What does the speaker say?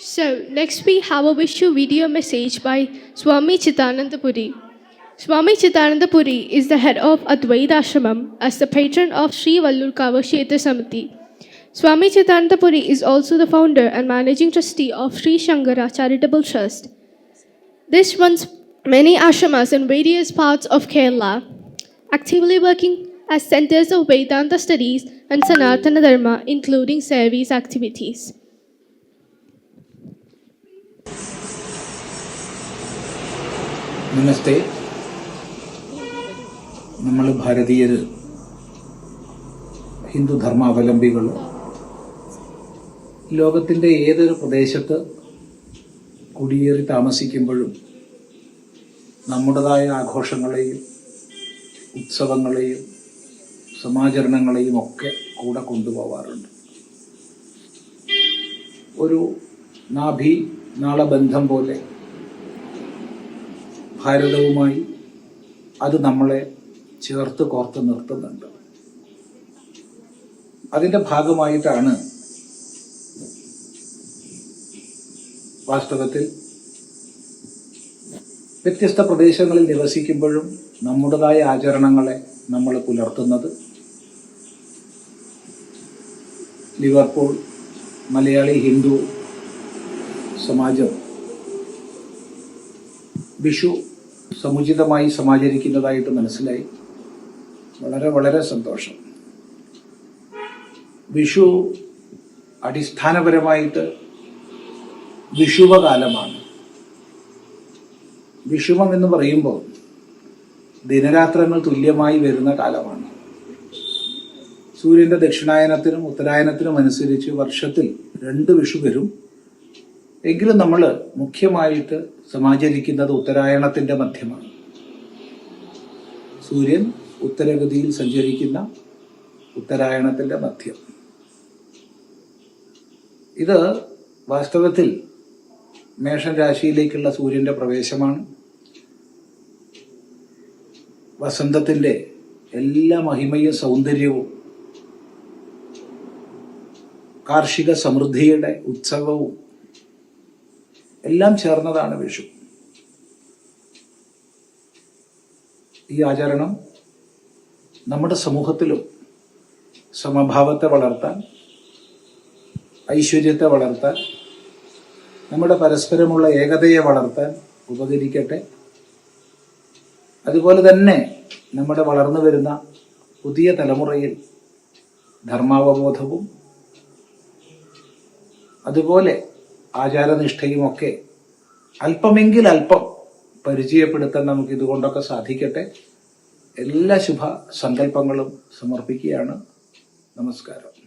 So, next we have a Vishu video message by Swami Chidananda Puri. Swami Chidananda Puri is the head of Advaita Ashramam as the patron of Sri Vallurkava Kshetra Samiti. Swami Chidananda Puri is also the founder and managing trustee of Sri Shankara Charitable Trust. This runs many ashramas in various parts of Kerala, actively working as centers of Vedanta studies and Sanatana Dharma, including service activities. നമസ്തേ. നമ്മൾ ഭാരതീയർ ഹിന്ദുധർമാവലംബികൾ ലോകത്തിൻ്റെ ഏതൊരു പ്രദേശത്ത് കുടിയേറി താമസിക്കുമ്പോഴും നമ്മുടേതായ ആഘോഷങ്ങളെയും ഉത്സവങ്ങളെയും സമാചരണങ്ങളെയും ഒക്കെ കൂടെ കൊണ്ടുപോകാറുണ്ട്. ഒരു നാളബന്ധം പോലെ ഭാരതവുമായി അത് നമ്മളെ ചേർത്ത് കോർത്ത് നിർത്തുന്നുണ്ട്. അതിൻ്റെ ഭാഗമായിട്ടാണ് വാസ്തവത്തിൽ വ്യത്യസ്ത പ്രദേശങ്ങളിൽ നിവസിക്കുമ്പോഴും നമ്മുടേതായ ആചരണങ്ങളെ നമ്മൾ പുലർത്തുന്നത്. ലിവർപൂൾ മലയാളി ഹിന്ദു സമാജം വിഷു സമുചിതമായി സമാചരിക്കുന്നതായിട്ട് മനസ്സിലായി. വളരെ വളരെ സന്തോഷം. വിഷു അടിസ്ഥാനപരമായിട്ട് വിഷുവകാലമാണ്. വിഷുവം എന്ന് പറയുമ്പോൾ ദിനരാത്രങ്ങൾ തുല്യമായി വരുന്ന കാലമാണ്. സൂര്യൻ്റെ ദക്ഷിണായനത്തിനും ഉത്തരായനത്തിനും അനുസരിച്ച് വർഷത്തിൽ 2 വിഷു വരും. എങ്കിലും നമ്മൾ മുഖ്യമായിട്ട് സമാചരിക്കുന്നത് ഉത്തരായണത്തിൻ്റെ മധ്യമാണ്. സൂര്യൻ ഉത്തരഗതിയിൽ സഞ്ചരിക്കുന്ന ഉത്തരായണത്തിൻ്റെ മധ്യം. ഇത് വാസ്തവത്തിൽ മേഷൻ രാശിയിലേക്കുള്ള സൂര്യൻ്റെ പ്രവേശമാണ്. വസന്തത്തിൻ്റെ എല്ലാ മഹിമയും സൗന്ദര്യവും കാർഷിക സമൃദ്ധിയുടെ ഉത്സവവും എല്ലാം ചേർന്നതാണ് വിഷു. ഈ ആചരണം നമ്മുടെ സമൂഹത്തിലും സമഭാവത്തെ വളർത്താൻ, ഐശ്വര്യത്തെ വളർത്താൻ, നമ്മുടെ പരസ്പരമുള്ള ഏകതയെ വളർത്താൻ ഉപകരിക്കട്ടെ. അതുപോലെ തന്നെ നമ്മുടെ വളർന്നു വരുന്ന പുതിയ തലമുറയിൽ ധർമാവബോധവും അതുപോലെ ആചാരനിഷ്ഠയുമൊക്കെ അല്പമെങ്കിൽ അല്പം പരിചയപ്പെടുത്താൻ നമുക്ക് ഇതുകൊണ്ടൊക്കെ സാധിക്കട്ടെ. എല്ലാ ശുഭ സങ്കല്പങ്ങളും സമർപ്പിക്കുകയാണ്. നമസ്കാരം.